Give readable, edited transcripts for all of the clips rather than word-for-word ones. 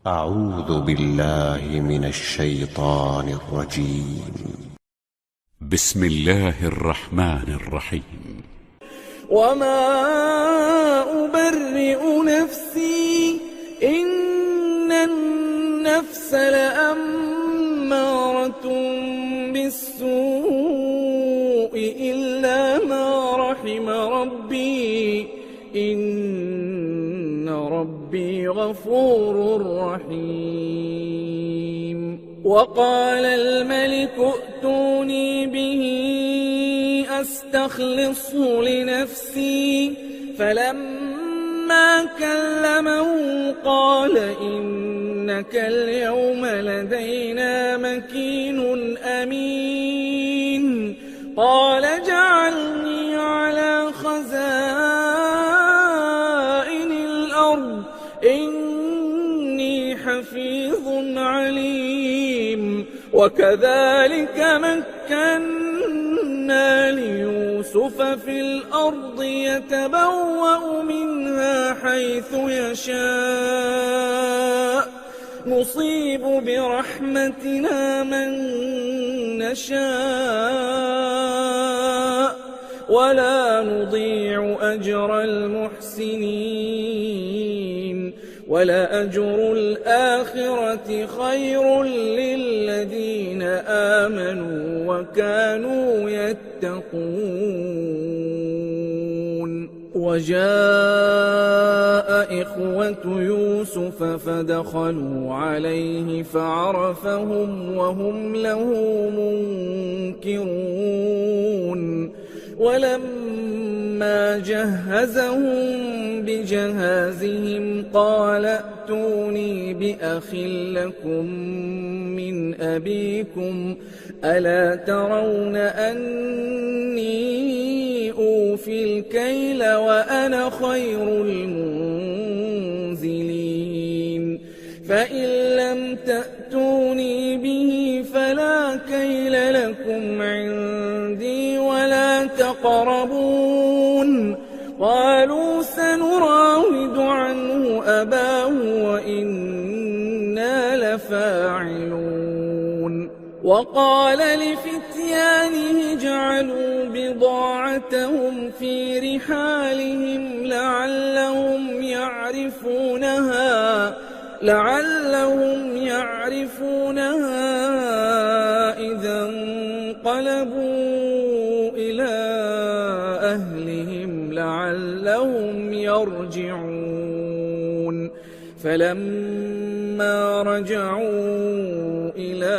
أعوذ بالله من الشيطان الرجيم. بسم الله الرحمن الرحيم. وما أبرئ نفسي إن النفس لأمارة بالسوء إلا ما رحم ربي إن ربي غفور رحيم. وقال الملك ائتوني به أستخلصه لنفسي فلما كلمه قال إنك اليوم لدينا مكين أمين. قال اجعلني على خزائن الأرض إني حفيظ عليم. وكذلك مكنا ليوسف في الأرض يتبوأ منها حيث يشاء نصيب برحمتنا من نشاء ولا نضيع أجر المحسنين. ولأجر الآخرة خير للذين آمنوا وكانوا يتقون. وجاء إخوة يوسف فدخلوا عليه فعرفهم وهم له منكرون. ولما جهزهم بجهازهم قال ائتوني بأخ لكم من أبيكم ألا ترون أني أوفي الكيل وأنا خير المنزلين. فإن لم تأتوني به فلا كيل لكم عندي ولا تقربون. قالوا سنراود عنه أباه وإنا لفاعلون. وقال لفتيانه اجعلوا بضاعتهم في رحالهم لعلهم يعرفونها إذا انقلبوا إلى أهلهم لعلهم يرجعون. فلما رجعوا إلى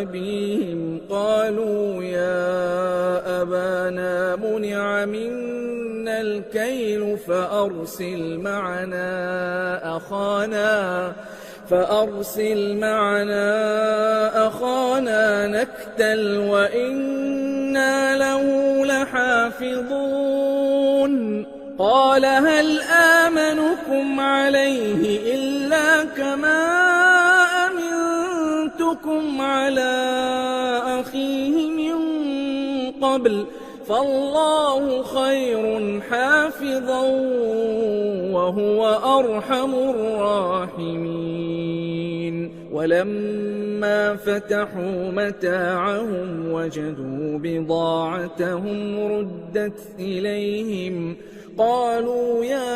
أبيهم قالوا يا أبانا منع منا الكيل فأرسل معنا أخانا نكتل وإنا له لحافظون. قال هل آمنكم عليه إلا كما أمنتكم على أخيه من قبل فالله خير حافظا وهو أرحم الراحمين. ولما فتحوا متاعهم وجدوا بضاعتهم ردت إليهم قالوا يا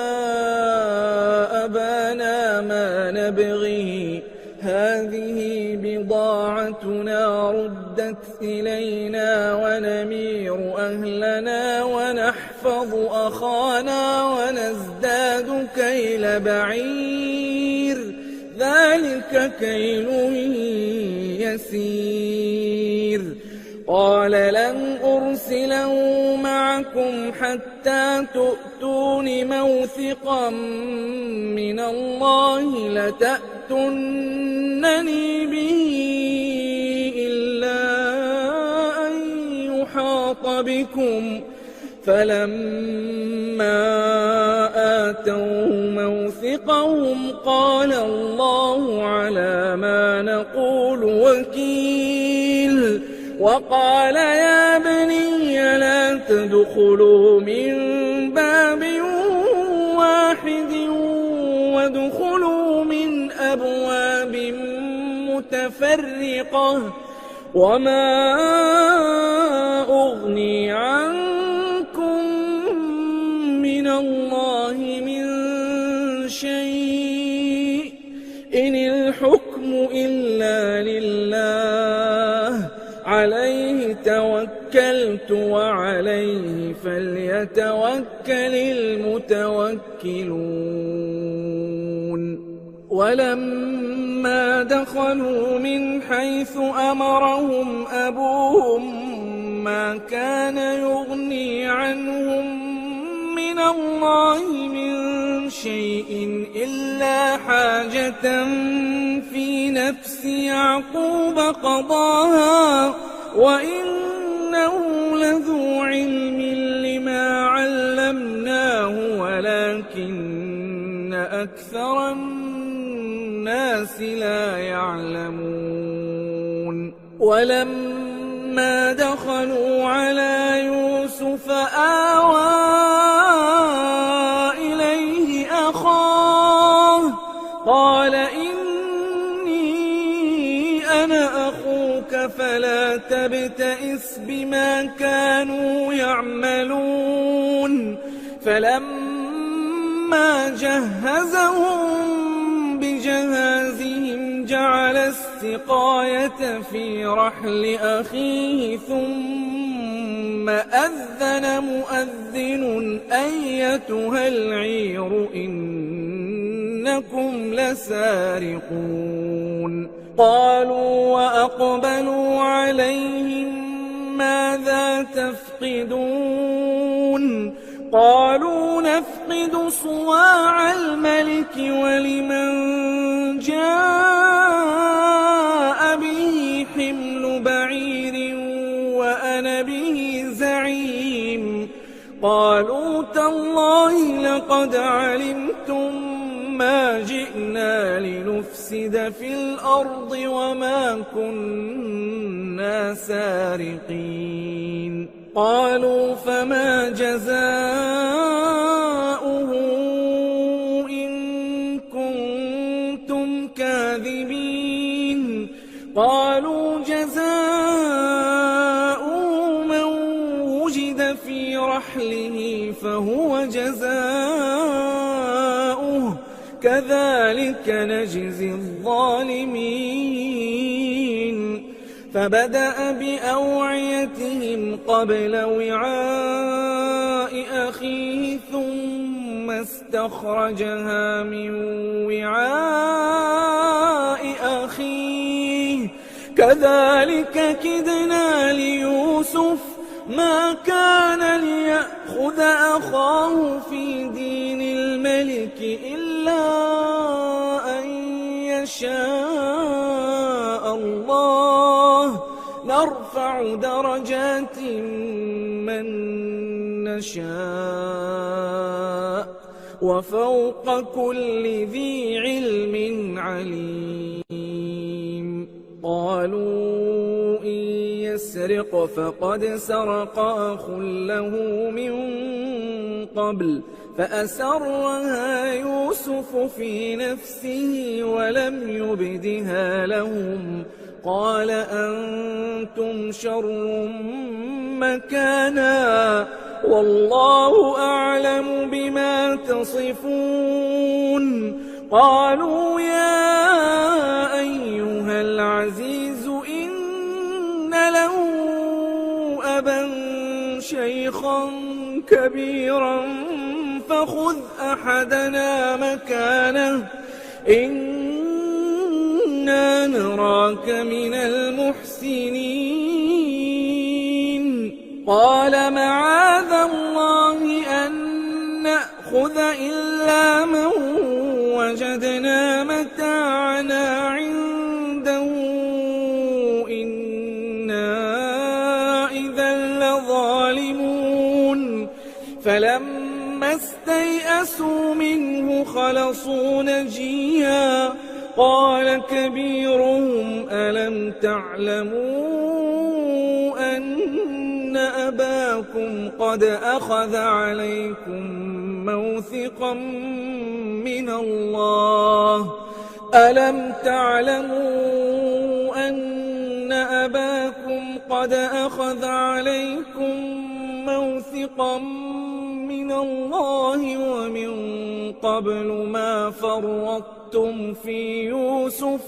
أبانا ما نبغي هذه بضاعتنا ردت إلينا ونمير أهلنا ونحفظ أخانا ونزداد كيل بعير ذلك كيل يسير. قال لن أرسله معكم حتى تؤتون موثقا من الله لتأتونني به إلا أن يحاط بكم. فلما آتوه موثقهم قال الله على ما نقول وكيل. وقال يا بني لا تدخلوا من باب واحد وادخلوا من أبواب متفرقة وما أغني عنكم من الله من شيء إن الحكم إلا لله عليه توكلت وعليه فليتوكل المتوكلون ولما دخلوا من حيث أمرهم أبوهم ما كان يغني عنهم من الله من شيء إلا حاجة في نفس يعقوب قضاها وإنه لذو علم لما علمناه ولكن أكثر الناس لا يعلمون ولما دخلوا على يوسف آوى إليه أخاه قال إني أنا أخوك فلا تبتئس بما كانوا يعملون فلما جهزهم بجهازهم جعل السقاية في رحل أخيه ثم أذن مؤذن أيتها العير إنكم لسارقون قالوا وأقبلوا عليهم ماذا تفقدون قالوا نفقد صواع الملك ولمن جاء به حمل بعير وأنا به زعيم قالوا تالله لقد علمتم ما جئنا لنفسد في الأرض وما كنا سارقين قالوا فما جزاؤه إن كنتم كاذبين قالوا جزاؤه من وجد في رحله فهو جزاؤه كذلك نجزي الظالمين فبدأ بأوعيتهم قبل وعاء أخيه ثم استخرجها من وعاء أخيه كذلك كدنا ليوسف ما كان ليأخذ أخاه في دين الملك إلا أن يشاء الله نرفع درجات من نشاء وفوق كل ذي علم عليم قالوا إن يسرق فقد سرق أخ له من قبل فأسرها يوسف في نفسه ولم يبدها لهم قال أنتم شر مكانا والله أعلم بما تصفون قالوا يا أيها العزيز إن له أبا شيخا كبيرا فخذ أحدنا مكانه إنا نراك من المحسنين قال معاذ الله أن نأخذ إلا من وجدنا متاعنا عنده إنا إذا لظالمون فلما استيئسوا منه خلصوا نجيا قال كبيرهم ألم تعلموا أن أباكم قد أخذ عليكم موثقا من الله ألم تعلموا أن أباكم قد أخذ عليكم موثقا من الله ومن قبل ما فرطتم في يوسف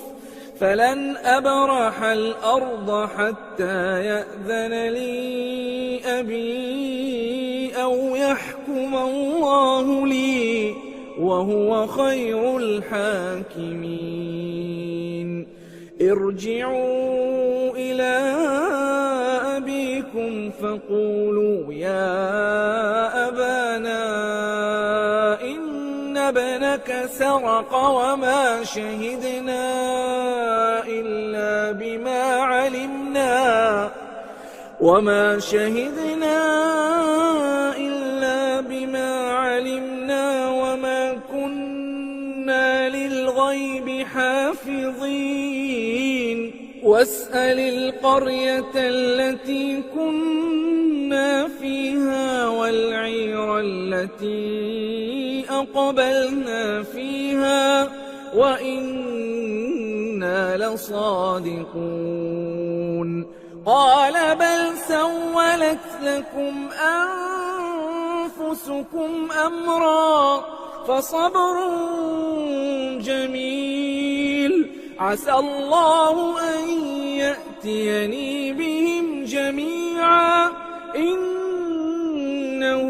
فلن أبرح الأرض حتى يأذن لي أبي أو يحكم الله لي وهو خير الحاكمين ارجعوا إلى أبيكم فقولوا يا أبانا إن ابنك سرق وما شهدنا إلا بما علمنا وما كنا للغيب حافظين واسأل القرية التي كنا فيها والعير التي أقبلنا فيها وإنا لصادقون قال بل سولت لكم أنفسكم أمرا فصبر جميل عسى الله أن يأتيني بهم جميعا إنه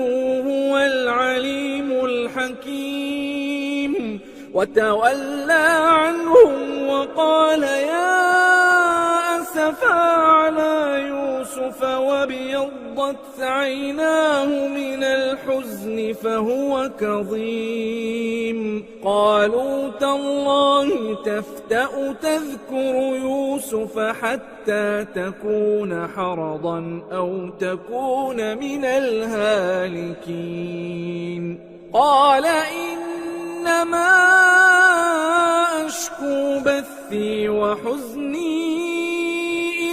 هو العليم الحكيم وتولى عنهم وقال يا أسفا على يوسف وابيضت عيناه من الحزن فهو كظيم قالوا تالله تفتأ تذكر يوسف حتى تكون حرضا أو تكون من الهالكين قال إنما أشكو بثي وحزني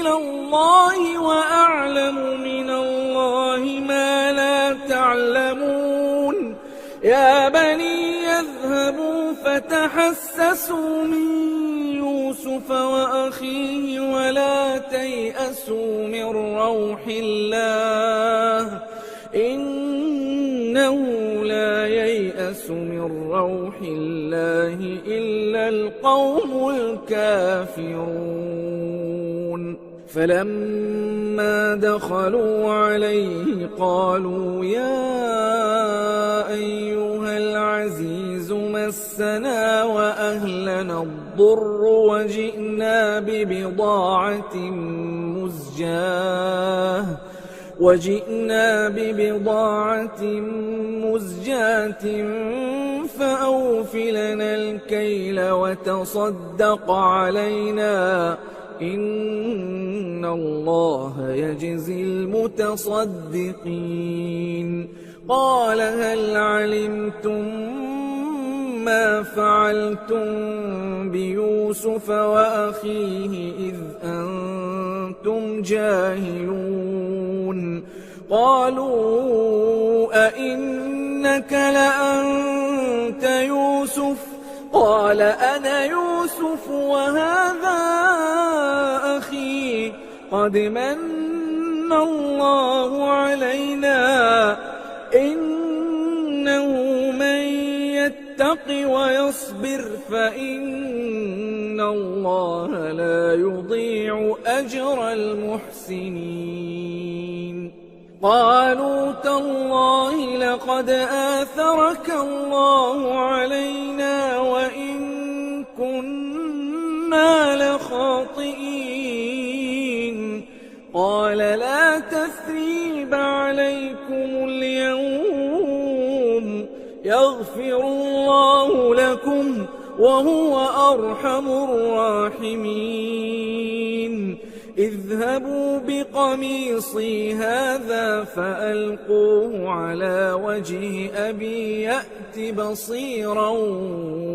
إلى الله وأعلم من الله ما لا تعلمون يا بني يذهبوا فتحسسوا من يوسف وأخيه ولا تيأسوا من روح الله إنه لا ييأس من روح الله إلا القوم الكافرون فلما دخلوا عليه قالوا يا أيها العزيز مسنا وأهلنا الضر وجئنا ببضاعة مزجاة فأوف لنا الكيل وتصدق علينا إن الله يجزي المتصدقين قال هل علمتم ما فعلتم بيوسف وأخيه إذ أنتم جاهلون قالوا أئنك لأنت يوسف قال أنا يوسف وهذا أخي قد من الله علينا إنه من يتق ويصبر فإن الله لا يضيع أجر المحسنين قالوا تالله لقد آثرك الله علينا وإن كنا لخاطئين قال لا تثريب عليكم اليوم يغفر الله لكم وهو أرحم الراحمين اذهبوا بقميصي هذا فألقوه على وجه أبي يأت بصيرا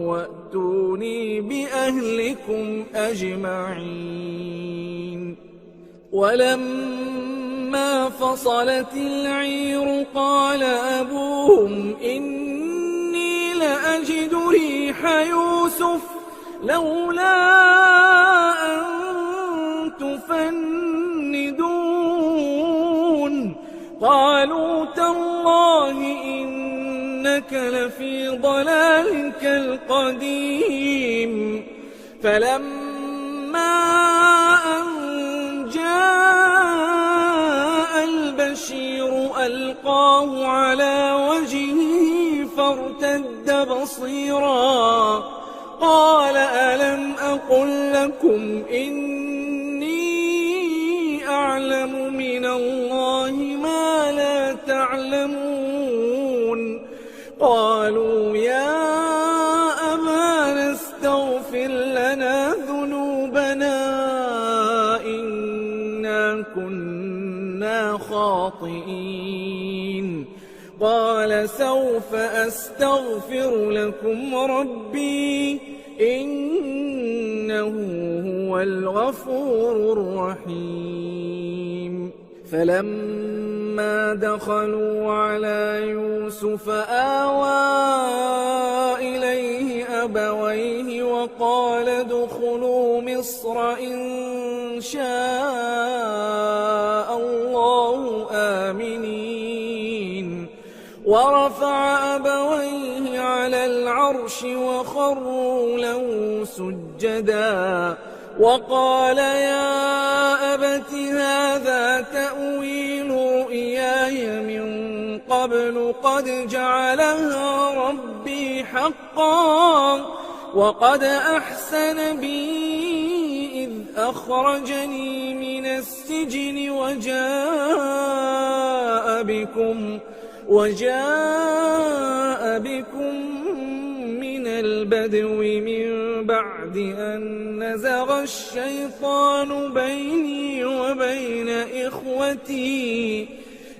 وأتوني بأهلكم أجمعين ولما فصلت العير قال أبوهم إني لأجد ريح يوسف لولا أن تفندون قالوا تالله إنك لفي ضلالك القديم فلما أن جاء البشير ألقاه على وجهه فارتد بصيرا قال ألم أقل لكم إني أعلم من الله ما لا تعلمون قالوا يا أبانا استغفر لنا ذنوبنا إنا كنا خاطئين قال سوف أستغفر لكم ربي إنه هو الغفور الرحيم فلما دخلوا على يوسف آوى إليه أبويه وقال ادخلوا مصر إن شاء الله آمنين ورفع أبويه على العرش وخروا له سجدا وقال يا أبت هذا تأويل رؤياي من قبل قد جعلها ربي حقا وقد أحسن بي إذ أخرجني من السجن وجاء بكم من البدو من بعد أن نزغ الشيطان بيني وبين إخوتي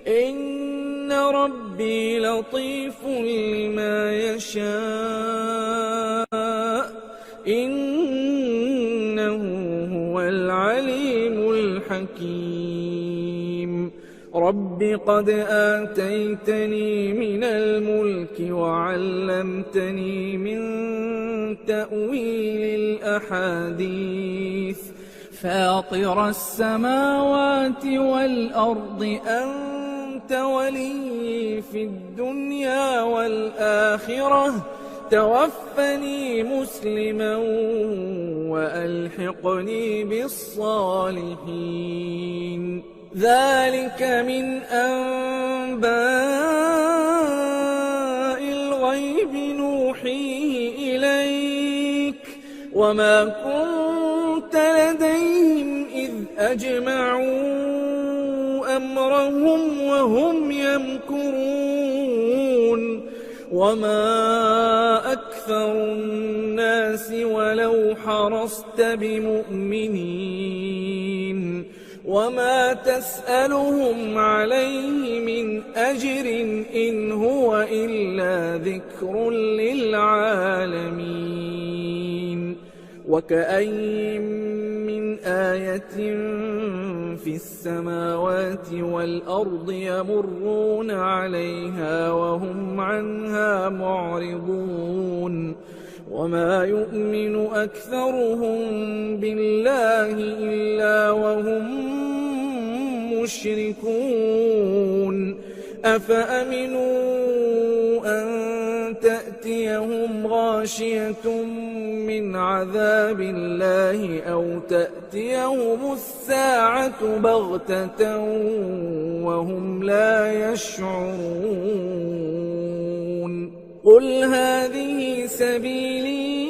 إن ربي لطيف لما يشاء إنه هو العليم الحكيم رب قد آتيتني من الملك وعلمتني من تأويل الأحاديث فاطر السماوات والأرض أنت ولي في الدنيا والآخرة توفني مسلما وألحقني بالصالحين ذلك من أنباء الغيب نوحيه إليك وما كنت لديهم إذ أجمعوا أمرهم وهم يمكرون وما أكثر الناس ولو حرصت بمؤمنين وما تسألهم عليه من أجر إن هو إلا ذكر للعالمين وكأين من آية في السماوات والأرض يمرون عليها وهم عنها معرضون وما يؤمن أكثرهم بالله إلا وهم مشركون أفأمنوا أن تأتيهم غاشية من عذاب الله أو تأتيهم الساعة بغتة وهم لا يشعرون قل هذه سبيلي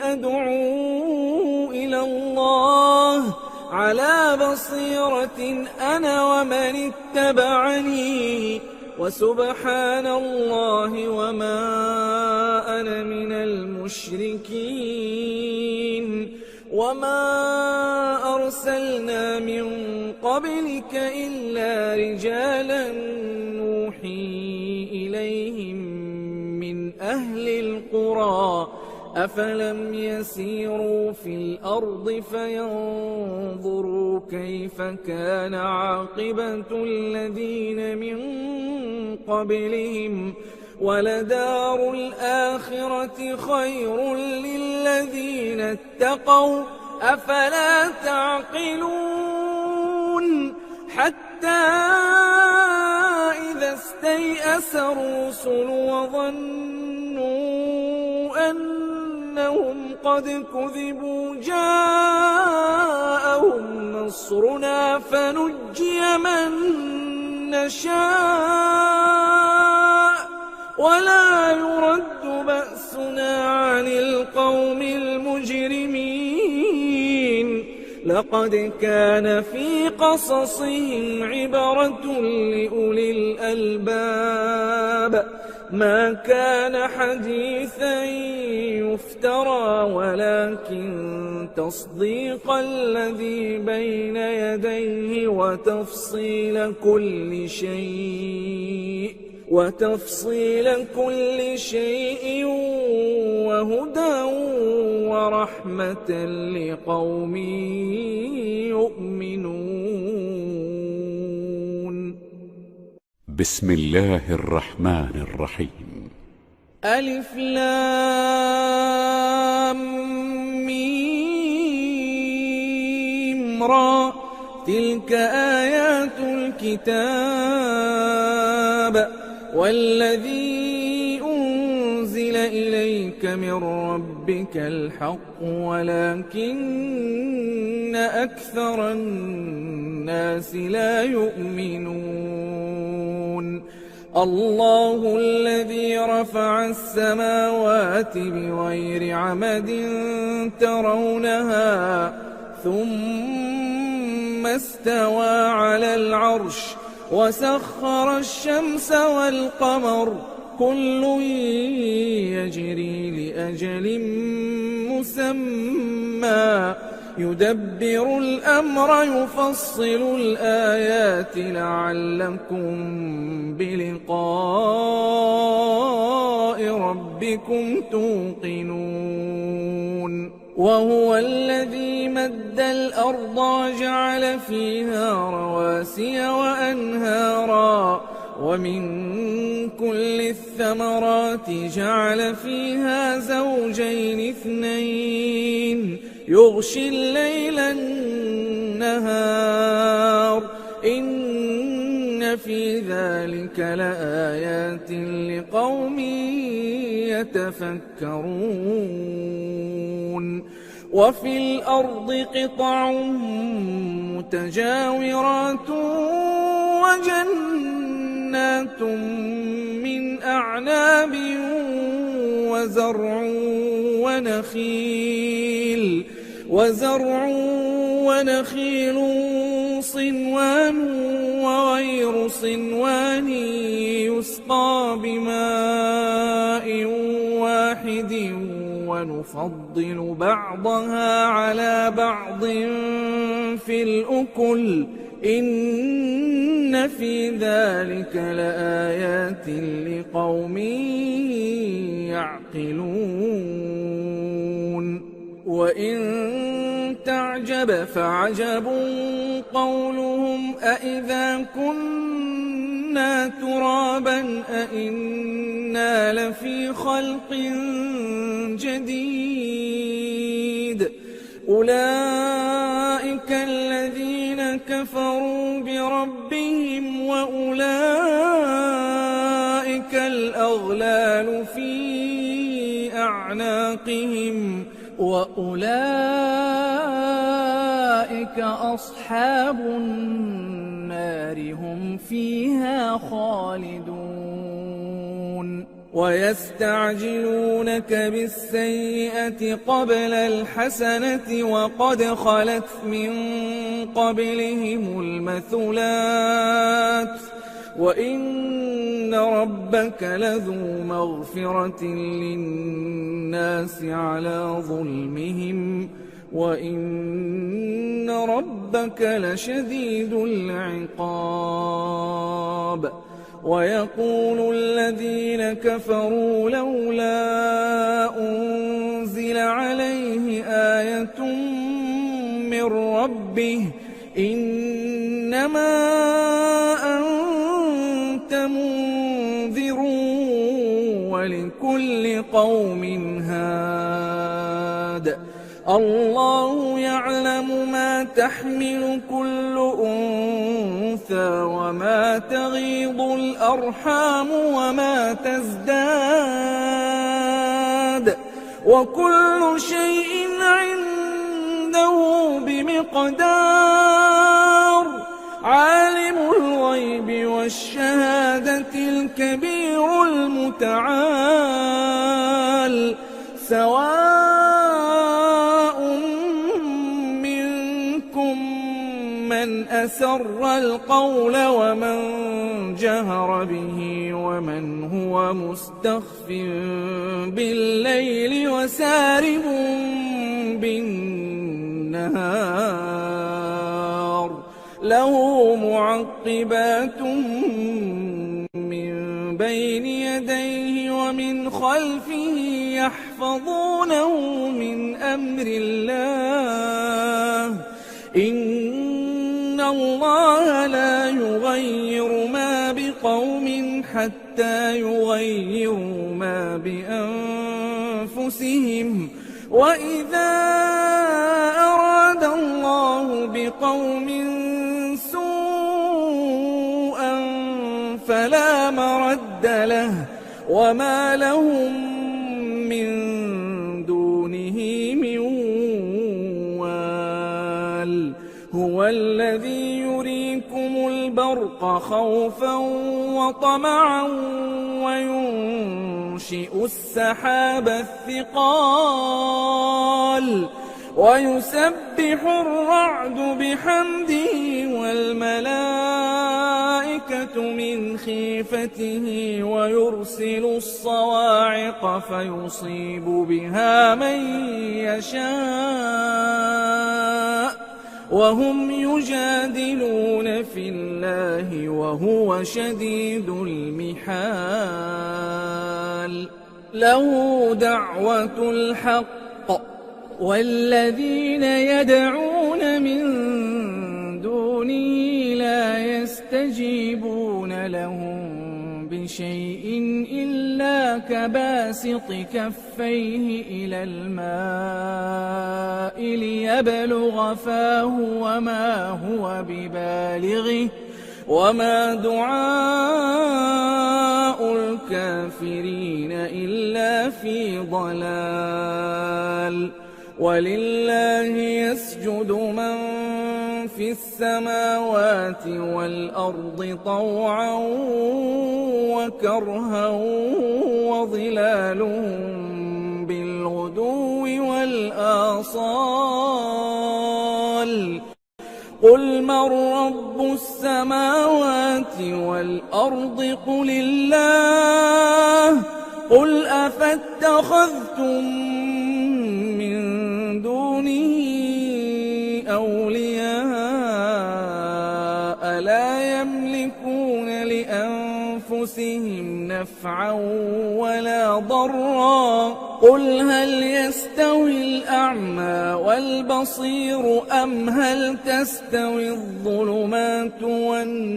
أدعو إلى الله على بصيرة أنا ومن اتبعني وسبحان الله وما أنا من المشركين وما أرسلنا من قبلك إلا رجالا نوحي إليهم من أهل القرى أفلم يسيروا في الأرض فينظروا كيف كان عاقبة الذين من قبلهم ولدار الآخرة خير للذين اتقوا أفلا تعقلون حتى إذا استيأس الرسل وظنوا أنهم قد كذبوا جاءهم نصرنا فنجي من نشاء ولا يرد بأسنا عن القوم المجرمين لقد كان في قصصهم عبرة لأولي الألباب ما كان حديثا يفترى ولكن تصديق الذي بين يديه وتفصيل كل شيء وهدى ورحمة لقوم يؤمنون. بسم الله الرحمن الرحيم. ألف لام ميم را تلك آيات الكتاب والذي أنزل إليك من ربك الحق ولكن أكثر الناس لا يؤمنون. الله الذي رفع السماوات بغير عمد ترونها ثم استوى على العرش وسخر الشمس والقمر كل يجري لأجل مسمى يدبر الأمر يفصل الآيات لعلكم بلقاء ربكم توقنون. وهو الذي مد الأرض وجعل فيها رواسي وأنهارا ومن كل الثمرات جعل فيها زوجين اثنين يغشي الليل النهار إن في ذلك لآيات لقوم يتفكرون. وفي الأرض قطع متجاورات وجنات من أعناب وزرع ونخيل صنوان وغير صنوان يسقى بماء واحد ونفضل بعضها على بعض في الأكل إن في ذلك لآيات لقوم يعقلون. وإن تعجب فعجب قولهم أإذا كنا ترابا أإنا لفي خلق جديد أولئك الذين كفروا بربهم وأولئك الأغلال في أعناقهم وأولئك أصحاب النار هم فيها خالدون. ويستعجلونك بالسيئة قبل الحسنة وقد خلت من قبلهم المثلات وإن ربك لذو مغفرة للناس على ظلمهم وإن ربك لشديد العقاب. ويقول الذين كفروا لولا أنزل عليه آية من ربه إنما أنت منذر لكل قوم هاد الله يعلم ما تحمل كل أنثى وما تغيض الأرحام وما تزداد وكل شيء عنده بمقدار عالم الغيب والشهادة الكبير المتعال سواء منكم من أسر القول ومن جهر به ومن هو مستخف بالليل وسارب بالنهار له معقبات من بين يديه ومن خلفه يحفظونه من أمر الله إن الله لا يغير ما بقوم حتى يغيروا ما بأنفسهم وإذا أراد الله بقوم سوءا فلا مرد له وما لهم من دونه من وال هو الذي يريكم البرق خوفا وطمعا وينشئ السحاب الثقال ويسبح الرعد بحمده والملائكة من خيفته ويرسل الصواعق فيصيب بها من يشاء وهم يجادلون في الله وهو شديد المحال له دعوة الحق والذين يدعون من دونه لا يستجيبون لهم بشيء إلا كباسط كفيه إلى الماء ليبلغ فاه وما هو ببالغه وما دعاء الكافرين إلا في ضلال ولله يسجد من في السماوات والأرض طوعا وكرها وظلالهم بالغدو والآصال قل من رب السماوات والأرض قل الله قل أفاتخذتم من دونه أولياء لا يملكون لأنفسهم نفعا ولا ضرا قل هل يستوي الأعمى والبصير أم هل تستوي الظلمات والنور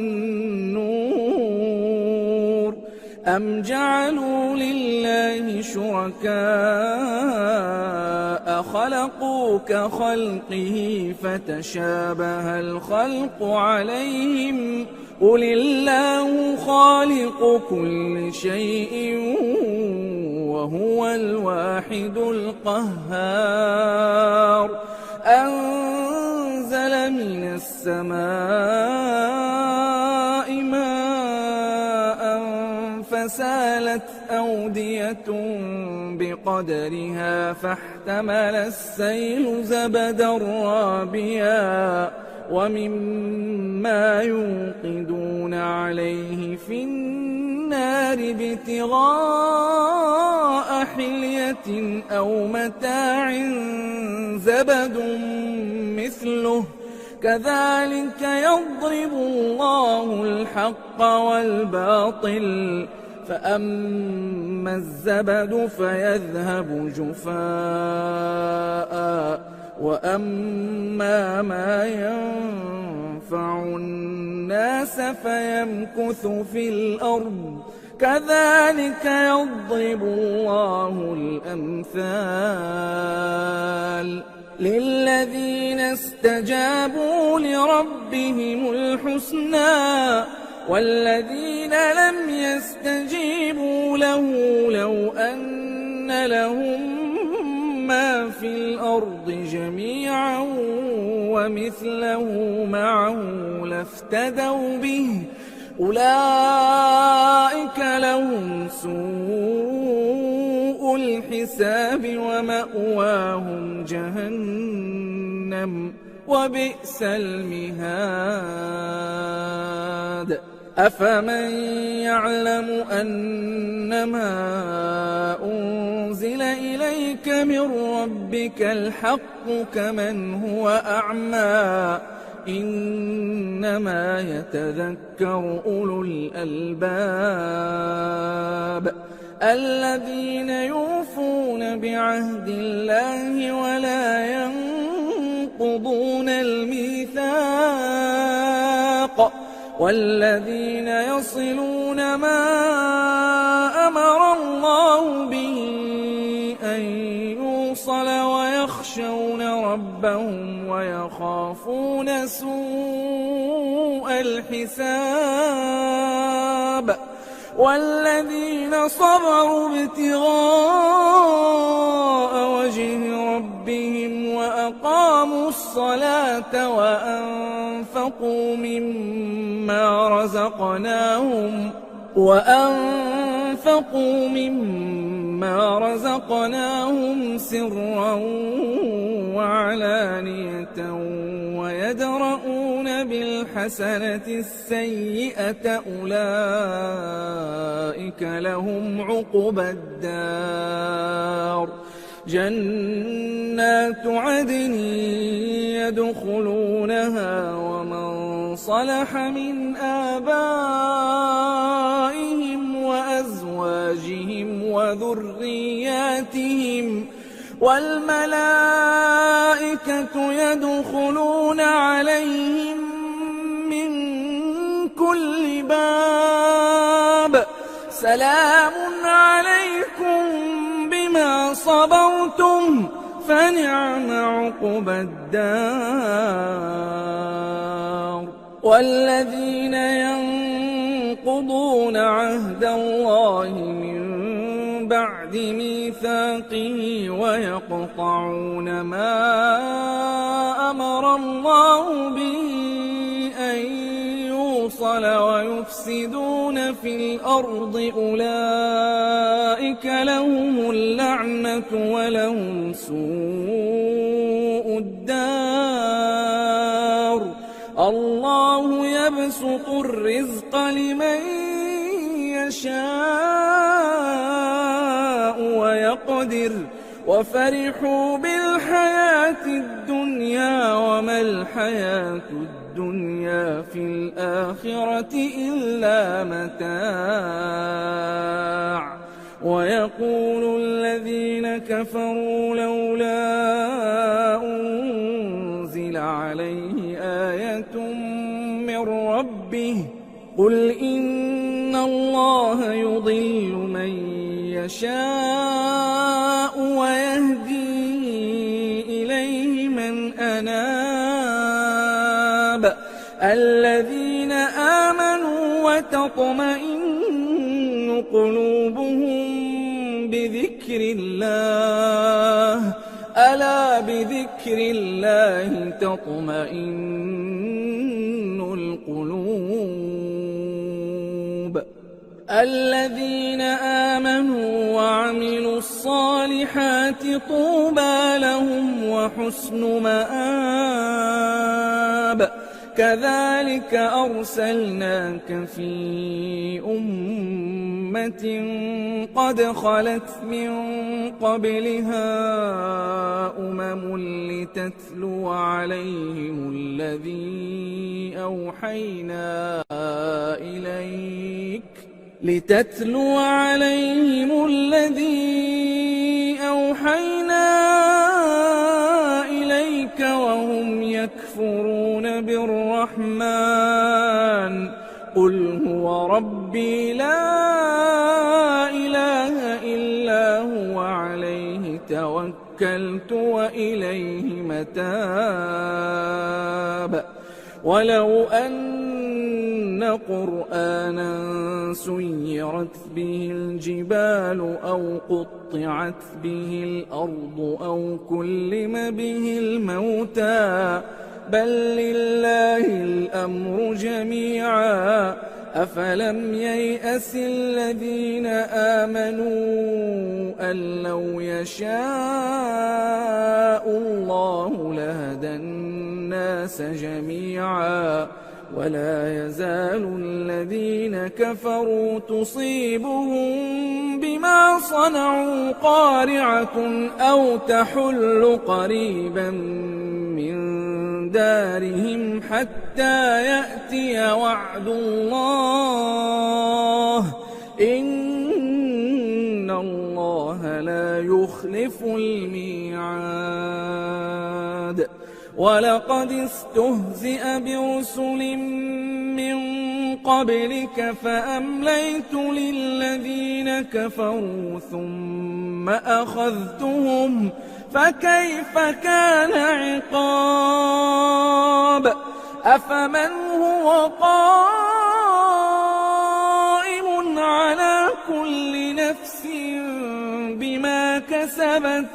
أم جعلوا لله شركاء خلقوا كخلقه فتشابه الخلق عليهم قل الله خالق كل شيء وهو الواحد القهار أنزل من السماء ماء فسالت أودية بقدرها فاحتمل السيل زبدا رابيا ومما يوقدون عليه في النار ابتغاء حلية أو متاع زبد مثله كذلك يضرب الله الحق والباطل فأما الزبد فيذهب جفاء وأما ما ينفع الناس فيمكث في الأرض كذلك يضرب الله الأمثال للذين استجابوا لربهم الحسنى والذين لم يستجيبوا له لو أن لهم ما في الأرض جميعا ومثله معه لافتدوا به أولئك لهم سوء الحساب ومأواهم جهنم وبئس المهاد أفمن يعلم أنما أنزل إليك من ربك الحق كمن هو أعمى إنما يتذكر أولو الألباب الذين يوفون بعهد الله ولا ينقضون الميثاق والذين يصلون ما أمر الله به أن يوصل ويخشون ربهم ويخافون سوء الحساب والذين صبروا ابتغاء وجه ربهم وأقاموا الصلاة وأنفقوا مما رزقناهم سرا وعلانية ويدرؤون بالحسنة السيئة أولئك لهم عقبى الدار جنات عدن يدخلونها ومن صلح من آبائهم وأزواجهم وذرياتهم والملائكة يدخلون عليهم من كل باب سلام عليكم بما صبرتم فنعم عقبى الدار والذين ينقضون عهد الله من بعد ميثاقه ويقطعون ما أمر الله به أن يوصل ويفسدون في الأرض أولئك لهم اللعنة ولهم سوء الدار الله يبسط الرزق لمن يشاء ويقدر وفرحوا بالحياة الدنيا وما الحياة الدنيا في الآخرة إلا متاع ويقول الذين كفروا لولا أنزل عليه آية من ربه قل إن الله يضل من يشاء ويهدي إليه من أناب الذين آمنوا وتطمئن قلوبهم بذكر الله ألا بذكر الله تطمئن القلوب الذين آمنوا وعملوا الصالحات طوبى لهم وحسن مآب كذلك أرسلناك في أمة قد خلت من قبلها لتتلو عليهم الذي أوحينا إليك وهم يكفرون بالرحمن قل هو ربي لا وإليه متاب ولو أن قرآنا سيرت به الجبال أو قطعت به الأرض أو كلم به الموتى بل لله الأمر جميعا أفلم ييأس الذين آمنوا أن لو يشاء الله لهدى الناس جميعا ولا يزال الذين كفروا تصيبهم بما صنعوا قارعة أو تحل قريبا من دارهم حتى يأتي وعد الله إن الله لا يخلف الميعاد ولقد استهزئ برسل من قبلك فأمليت للذين كفروا ثم أخذتهم فكيف كان عقاب أفمن هو قائم على كل نفس بما كسبت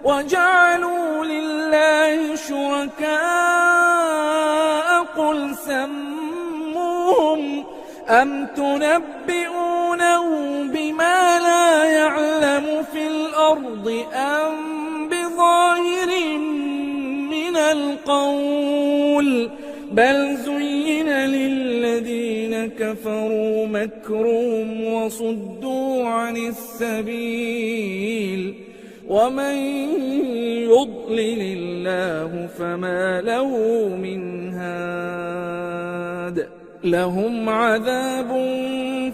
وجعلوا لله شركاء قل سموهم أم تنبئونه بما لا يعلم في الأرض أم بظاهر من القول بل زين للذين كفروا مكرهم وصدوا عن السبيل ومن يضلل الله فما له من هاد لهم عذاب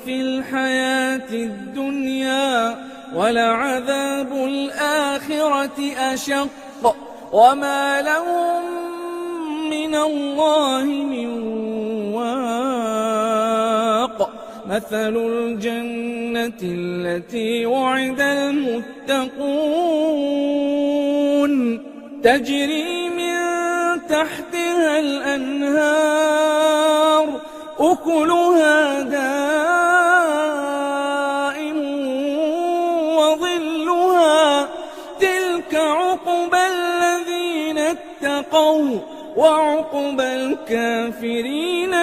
في الحياة الدنيا ولعذاب الآخرة أشق وما لهم من الله من واق مثل الجنة التي وعد المتقون تجري من تحتها الأنهار أكلها دائم وظلها تلك عقبى الذين اتقوا وعقبى الكافرين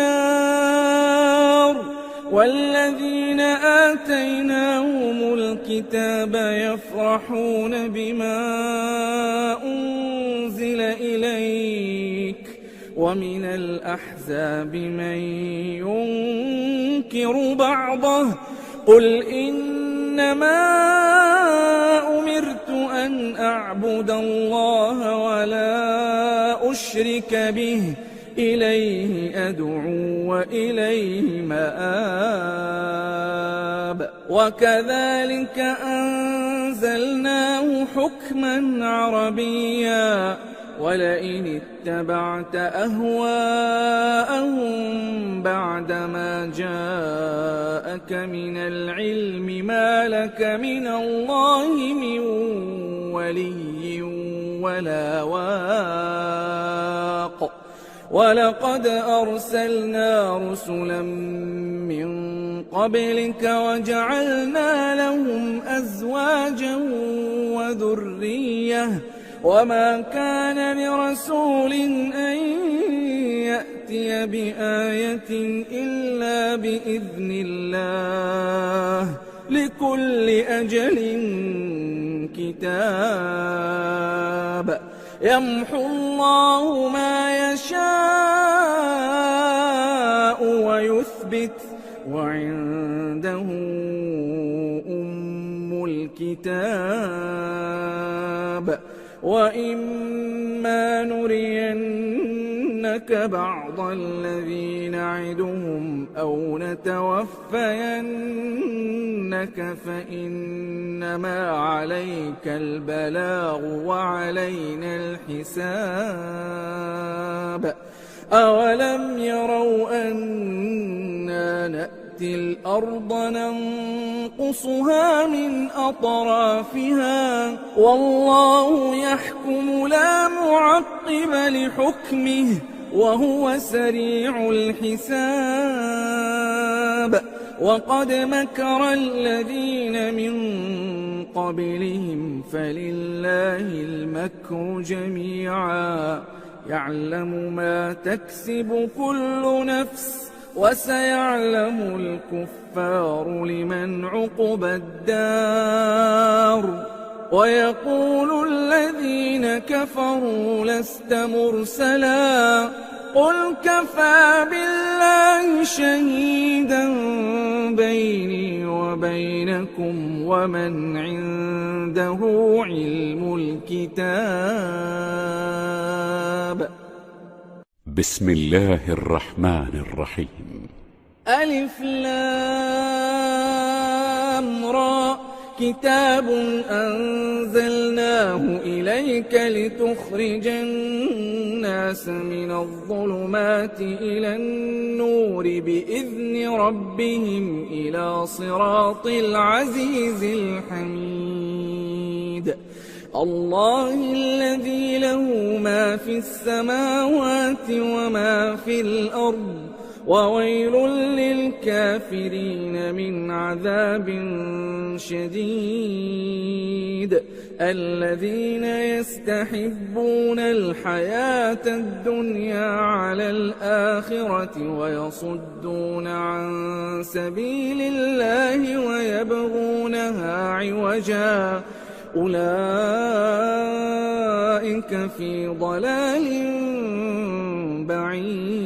النار والذين آتيناهم الكتاب يفرحون بما أنزل إليك ومن الأحزاب من ينكر بعضه قل إنما أمرت أن أعبد الله ولا أشرك به إليه أدعو وإليه مآب وكذلك أنزلناه حكما عربيا ولئن اتبعت أهواءهم بعدما جاءك من العلم ما لك من الله من ولي ولا واق ولقد أرسلنا رسلا من قبلك وجعلنا لهم أزواجا وذرية وما كان لرسول أن يأتي بآية إلا بإذن الله لكل أجل كتاب يمحو الله ما يشاء ويثبت وعنده أم الكتاب وإما نرينك بعض الذي نعدهم أو نتوفينك فإنما عليك البلاغ وعلينا الحساب أولم يروا أنا نأتي نأتي الأرض ننقصها من أطرافها والله يحكم لا معقب لحكمه وهو سريع الحساب وقد مكر الذين من قبلهم فلله المكر جميعا يعلم ما تكسب كل نفس وسيعلم الكفار لمن عقبى الدار ويقول الذين كفروا لست مرسلا قل كفى بالله شهيدا بيني وبينكم ومن عنده علم الكتاب. بسم الله الرحمن الرحيم. ألف لام را كتاب أنزلناه إليك لتخرج الناس من الظلمات إلى النور بإذن ربهم إلى صراط العزيز الحميد الله الذي له ما في السماوات وما في الأرض وويل للكافرين من عذاب شديد الذين يستحبون الحياة الدنيا على الآخرة ويصدون عن سبيل الله ويبغونها عوجا أولئك في ضلال بعيد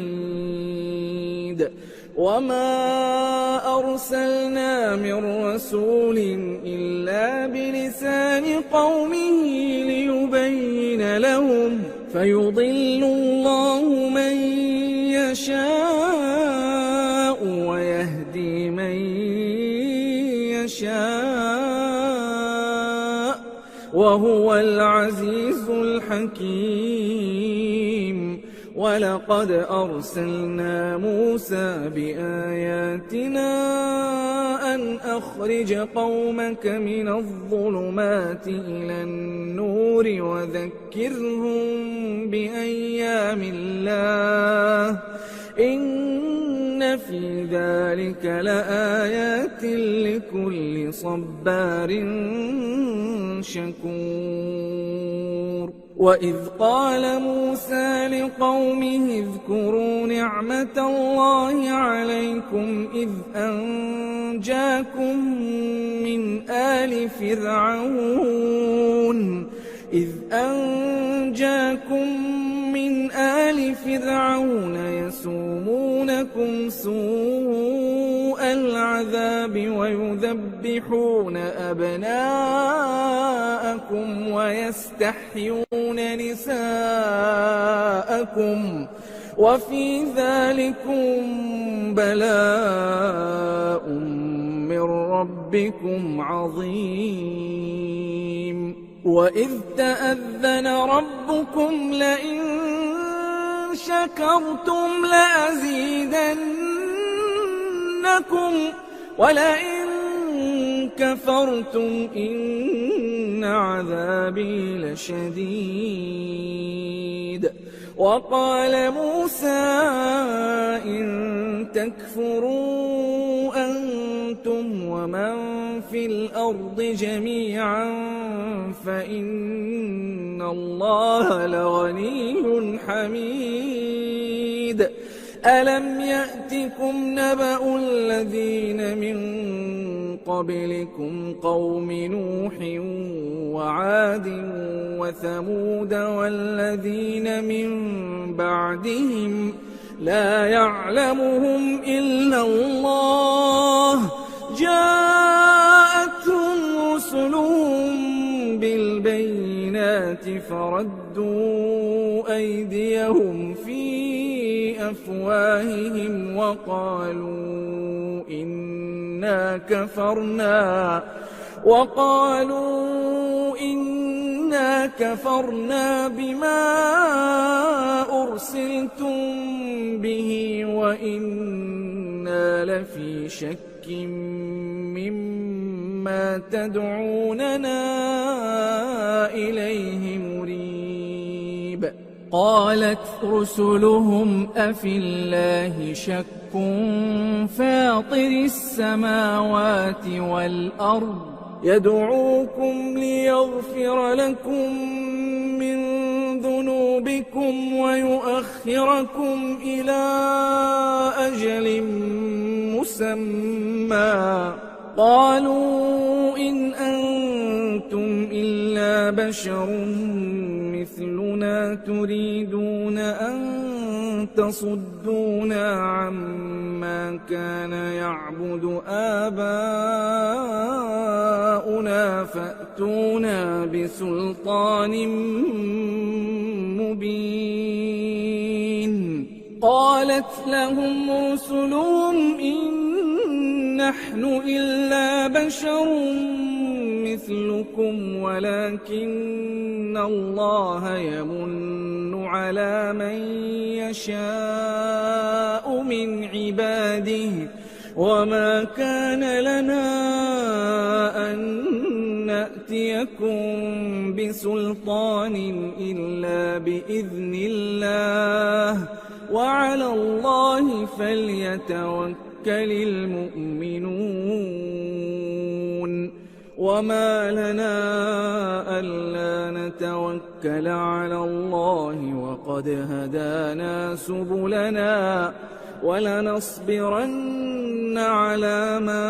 وما أرسلنا من رسول إلا بلسان قومه ليبين لهم فيضل الله من يشاء ويهدي من يشاء وهو العزيز الحكيم ولقد أرسلنا موسى بآياتنا أن أخرج قومك من الظلمات إلى النور وذكرهم بأيام الله إن في ذلك لآيات لكل صبار شكور وإذ قال موسى لقومه اذكروا نعمة الله عليكم إذ أنجاكم من آل فرعون يسومونكم سوء العذاب ويذبحون أبناءكم ويستحيون نساءكم وفي ذلكم بلاء من ربكم عظيم وإذ تأذن ربكم لئن شكرتم لأزيدنكم ولئن كفرتم إن عذابي لشديد وقال موسى إن تكفروا أنتم ومن في الأرض جميعا فإن الله لغني حميد ألم يأتكم نبأ الذين من قبلكم قوم نوح وعاد وثمود والذين من بعدهم لا يعلمهم إلا الله جاءتهم رسلهم بالبينات فردوا أيديهم في أفواههم وقالوا إنا كفرنا بما أرسلتم به وإنا إنا لفي شك مما تدعوننا إليه مريب. قالت رسلهم أفي الله شك فاطر السماوات والأرض يدعوكم ليغفر لكم من ذنوبكم ويؤخركم إلى أجل مسمى. قالوا إن أنتم إلا بشر مثلنا تريدون أن تصدونا عما كان يعبد آباؤنا فأتونا بسلطان مبين. قالت لهم رسلهم إن نحن إلا بشر مثلكم ولكن الله يمن على من يشاء من عباده وما كان لنا أن نأتيكم بسلطان إلا بإذن الله وعلى الله فليتوكل المؤمنون. وما لنا ألا نتوكل على الله وقد هدانا سبلنا ولنصبرن على ما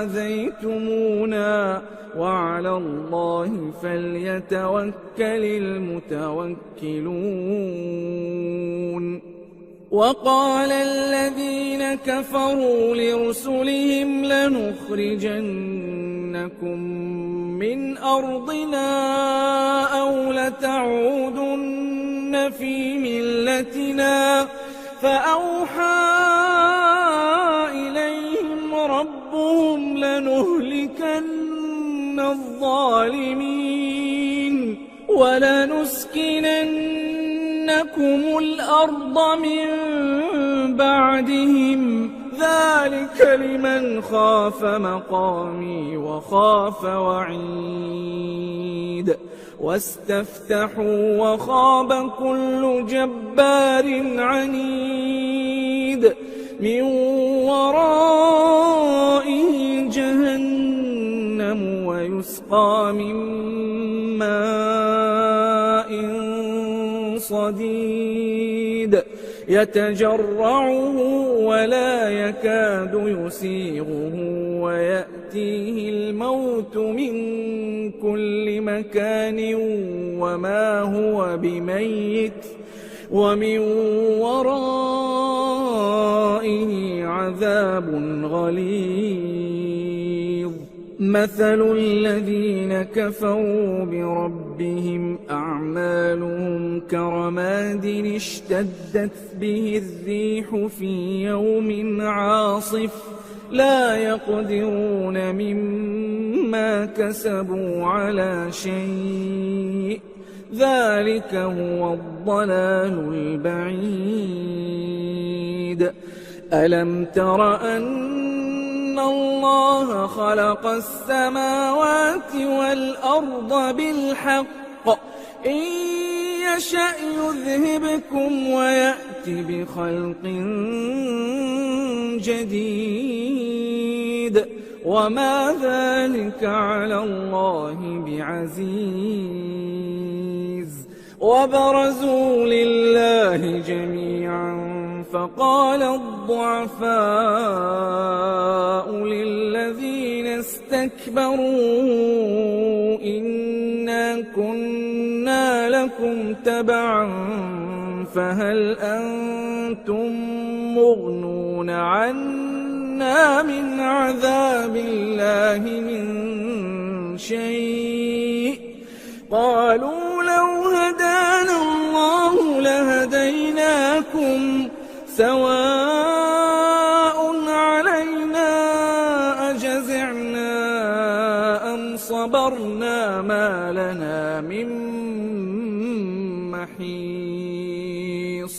آذيتمونا وعلى الله فليتوكل المتوكلون. وقال الذين كفروا لرسلهم لنخرجنكم من أرضنا أو لتعودن في ملتنا فأوحى إليهم ربهم لنهلكن الظالمين ولنسكننكم الأرض من بعدهم ذلك لمن خاف مقامي وخاف وعيد. واستفتحوا وخاب كل جبار عنيد من ورائه جهنم ويسقى من ماء صديد يتجرعه ولا يكاد يسيغه ويأتيه الموت من كل مكان وما هو بميت ومن ورائه عذاب غليظ. مثل الذين كفروا بربهم أعمالهم كرماد اشتدت به الريح في يوم عاصف لا يقدرون مما كسبوا على شيء ذلك هو الضلال البعيد. ألم تر أن الله خلق السماوات والأرض بالحق إن يشأ يذهبكم ويأت بخلق جديد وما ذلك على الله بعزيز. وبرزوا لله جميعا فقال الضعفاء للذين استكبروا إنا كنا لكم تبعا فهل أنتم مغنون عنا من عذاب الله من شيء قالوا لو هدانا الله لهديناكم سواء علينا أجزعنا أم صبرنا ما لنا من محيص.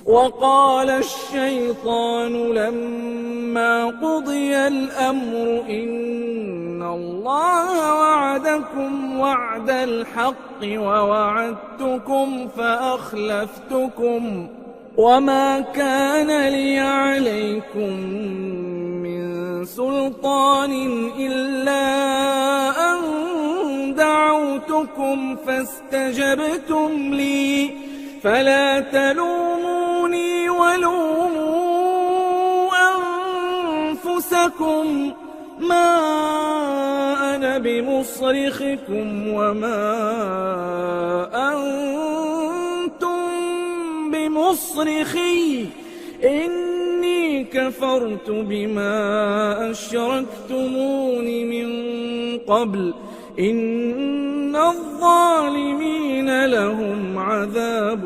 وقال الشيطان لما قضي الأمر إن الله وعدكم وعد الحق ووعدتكم فأخلفتكم وما كان لي عليكم من سلطان إلا أن دعوتكم فاستجبتم لي فلا تلوموني ولوموا أنفسكم ما أنا بمصرخكم وما أنتم بمصرخي إني كفرت بما أشركتمون من قبل إن الظالمين لهم عذاب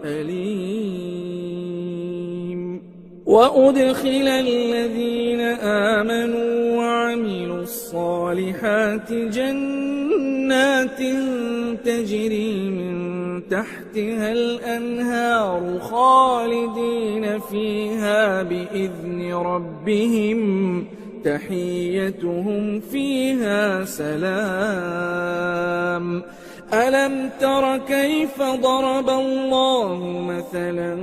أليم وأدخل الذين آمنوا وعملوا الصالحات جنات تجري من تحتها الأنهار خالدين فيها بإذن ربهم تحيتهم فيها سلام ألم تر كيف ضرب الله مثلا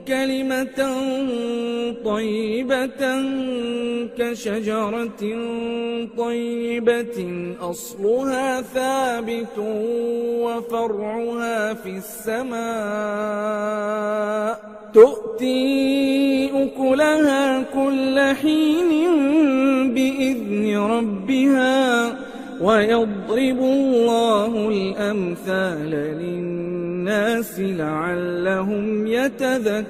كلمة طيبة كشجرة طيبة أصلها ثابت وفرعها في السماء تؤتي أكلها كل حين بإذن ربها ويضرب الله الأمثال للناس لعلهم يتذكرون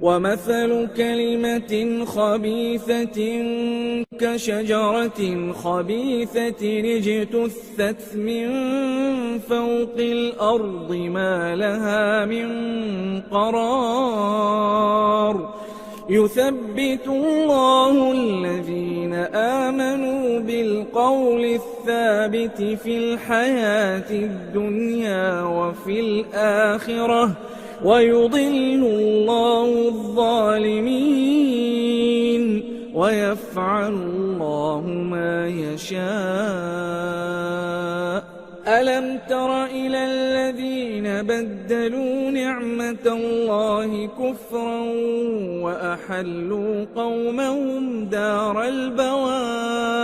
ومثل كلمة خبيثة كشجرة خبيثة اجتثت من فوق الأرض ما لها من قرار يثبت الله الذين آمنوا بالقول الثابت في الحياة الدنيا وفي الآخرة ويضل الله الظالمين ويفعل الله ما يشاء ألم تر إلى الذين بدلوا نعمة الله كفرا وأحلوا قومهم دار البوار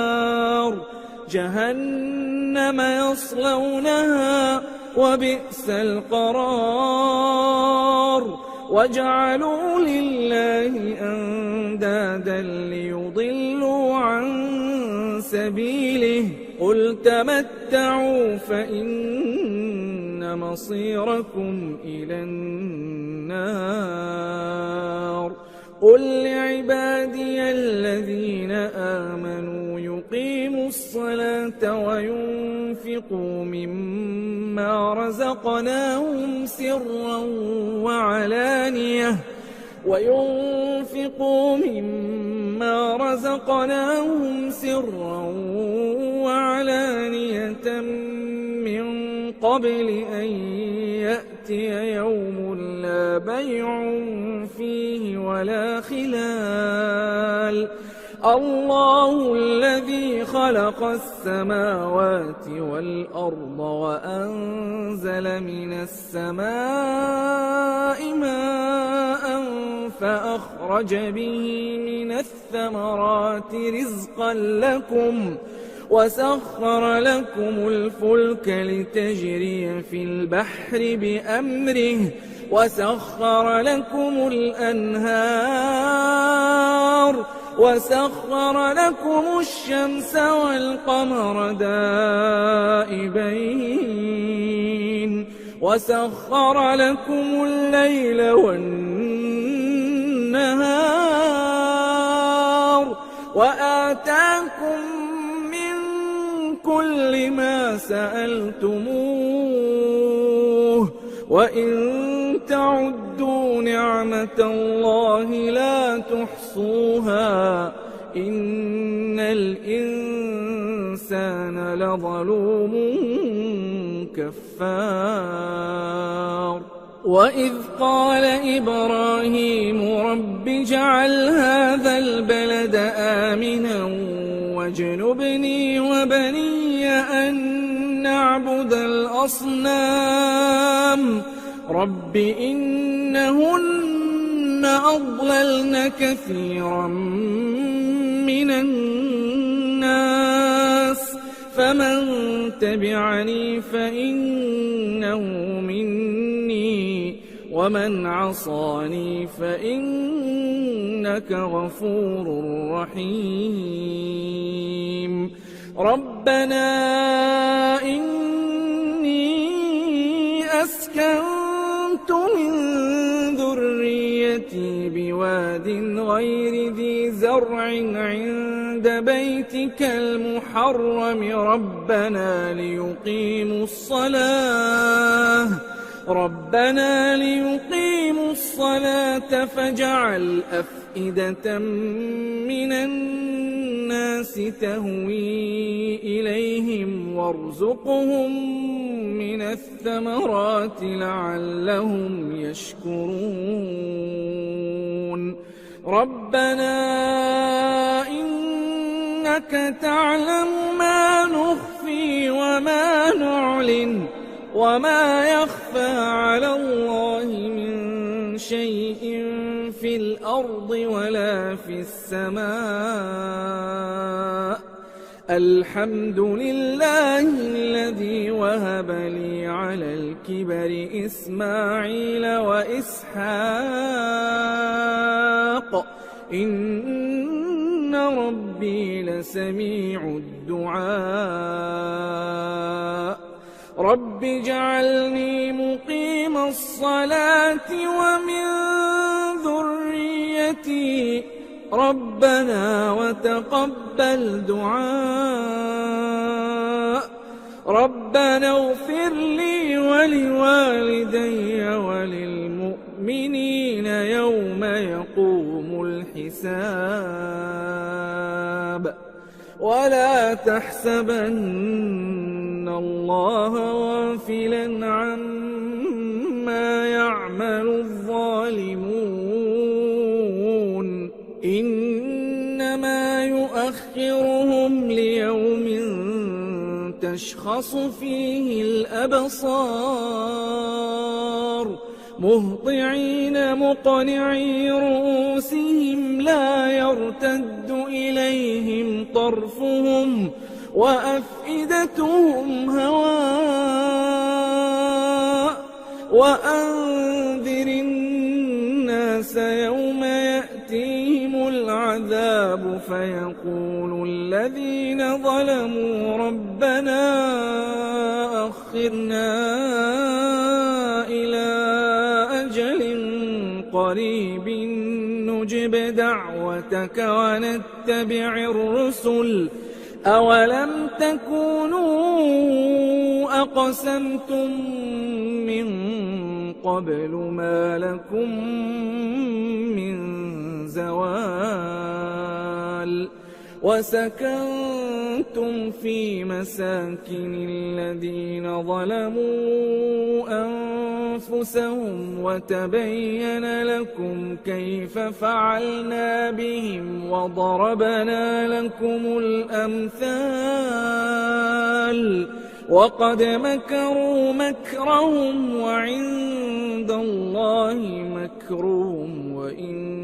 جهنم يصلونها وبئس القرار وجعلوا لله أندادا ليضلوا عن سبيله قل تمتعوا فإن مصيركم إلى النار قل لعبادي الذين آمنوا يقيموا الصلاة وينفقوا مما رزقناهم سرا وعلانية من قبل أن يأتي يوم لا بيع فيه ولا خلال الله الذي خلق السماوات والأرض وأنزل من السماء ماء فأخرج به من الثمرات رزقا لكم وسخر لكم الفلك لتجري في البحر بأمره وسخر لكم الأنهار وسخر لكم الشمس والقمر دائبين وسخر لكم الليل والنهار وآتاكم من كل ما سألتموه وإن تعدوا نعمة الله لا تحصوها إن الإنسان الإنسان لظلوم كفار وإذ قال إبراهيم رب اجعل هذا البلد آمنا واجنبني وبني أن نعبد الأصنام رب إنهن أضللن كثيرا من الناس فمن تبعني فإنه مني ومن عصاني فإنك غفور رحيم ربنا إني أسكنت من ذريتي بواد غير ذي زرع عند بيتك المحرم ربنا ليقيموا الصلاة فاجعل أفئدة من الناس تهوي إليهم وارزقهم من الثمرات لعلهم يشكرون ربنا إنك تعلم ما نخفي وما نعلن وما يخفى على الله من شيء في الأرض ولا في السماء الحمد لله الذي وهب لي على الكبر إسماعيل وإسحاق إن ربي لسميع الدعاء رب اجعلني مقيم الصلاة ومن ذريتي ربنا وتقبل دعاء ربنا اغفر لي ولوالدي وللمؤمنين يوم يقوم الحساب ولا تحسبن الله غافلا عما يعمل الظالمون إنما يؤخرهم ليوم تشخص فيه الأبصار مهطعين مقنعي رؤوسهم لا يرتد إليهم طرفهم وأفئدتهم هواء وأنذر الناس يوم يأتيهم العذاب فيقول الذين ظلموا ربنا أخرنا إلى أجل قريب نجب دعوتك ونتبع الرسل أولم تكونوا أقسمتم من قبل ما لكم من زوال وسكنتم في مساكن الذين ظلموا أنفسهم وتبين لكم كيف فعلنا بهم وضربنا لكم الأمثال وقد مكروا مكرهم وعند الله مكرهم وإن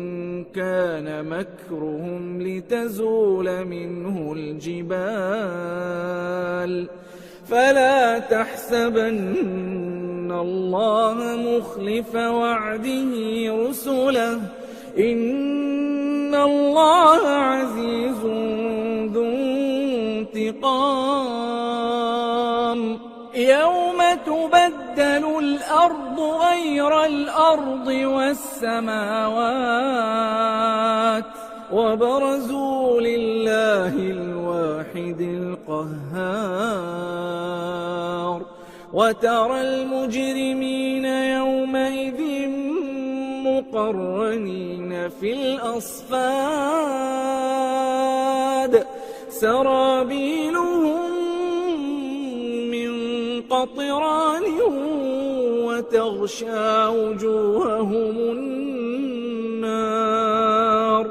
كان مكرهم لتزول منه الجبال فلا تحسبن الله مخلف وعده رسله إن الله عزيز ذو انتقام يوم تبدل الأرض غير الأرض والسماوات وبرزوا لله الواحد القهار وترى المجرمين يومئذ مقرنين في الأصفاد سرابيلهم من قطران وتغشى وجوههم النار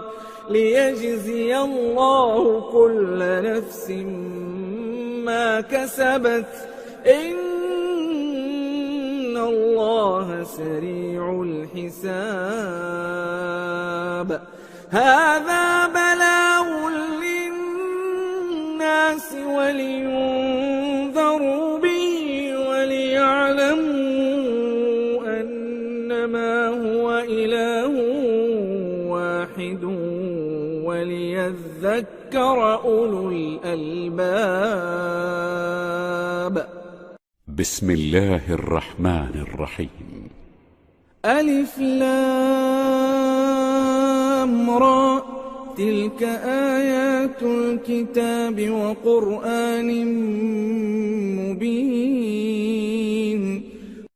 ليجزي الله كل نفس ما كسبت إن الله سريع الحساب هذا بلاغ للناس ولينذروا به وليعلموا أنما هو إله واحد وليذكر أولو الألباب. بسم الله الرحمن الرحيم. ألف لام را تلك آيات الكتاب وقرآن